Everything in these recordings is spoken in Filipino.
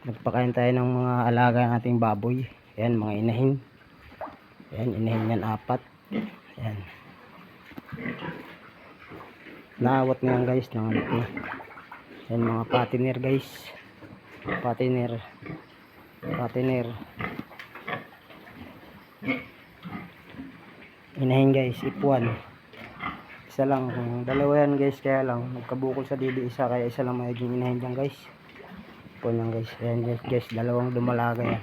Nagpakain tayo ng mga alaga nating baboy. Ayan, mga inahin. Ayan, inahin yan 4. Ayan. Naawat ngayon guys ng anak niya. Ayan, mga patiner guys. Patiner. Inahin guys, ipuan. Isa lang, kung dalawa yan guys, kaya lang nagkabukol sa didi isa, kaya isa lang magiging inahin dyan guys. Ipuan yan guys. Ayan guys, dalawang dumalaga yan.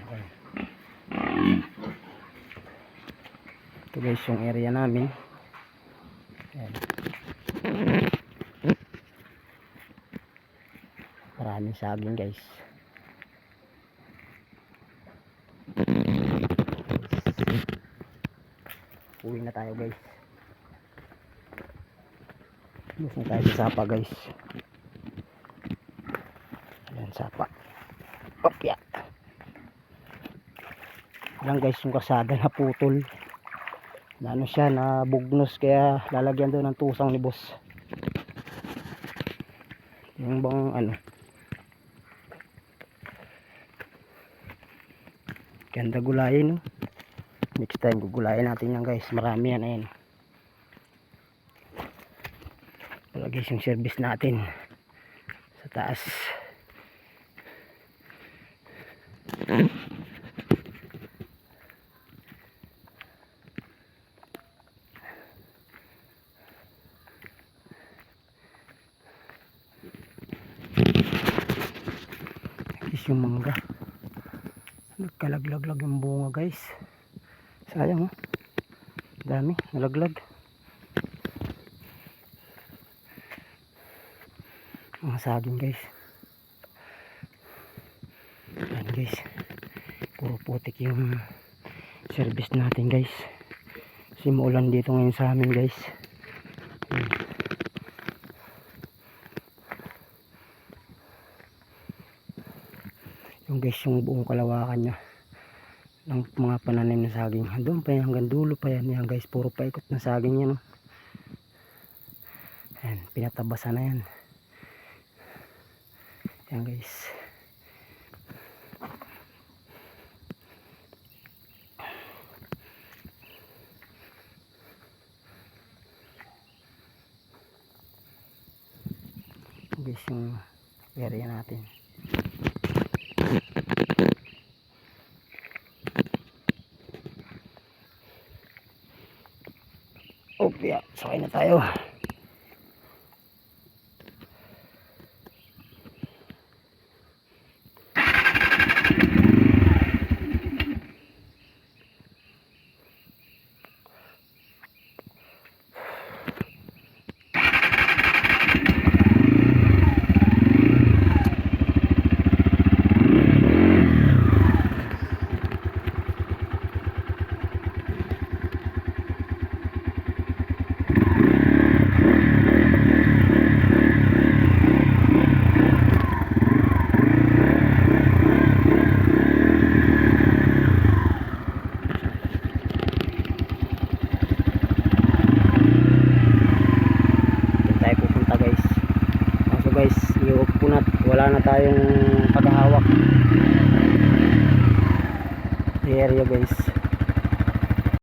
Ayan. Ito guys yung area namin. Ayan. Maraming saging guys. Uwi na tayo guys. Bus na tayo sa sapa guys. Ayan, sapa. Popya. Ayan guys, yung kasada na putol. Na ano siya, na bugnos, kaya lalagyan doon ng tusang ni boss. Yung bang ano. Ganda gulayin, no? Next time gugulayin natin yan guys. Marami yan, ayan. Wala guys yung service natin sa taas. Guys, yung mangga nagkalaglag yung bunga guys. Sayang, oh. Dami nalaglag. Mga saging guys. Ayan guys, puro putik yung service natin guys, kasi maulan dito ngayon sa amin guys. Ayan. Yung guys, yung buong kalawakan nya ng mga pananim na saging, doon pa yan, hanggang dulo pa yan. Yan guys, puro paikot na saging yan, oh. Ayan, pinatabasan na yan. Yan guys. Guys, yung area natin. Okay, sakay na tayo. Guys, iupunat, wala na tayong paghahawak area guys.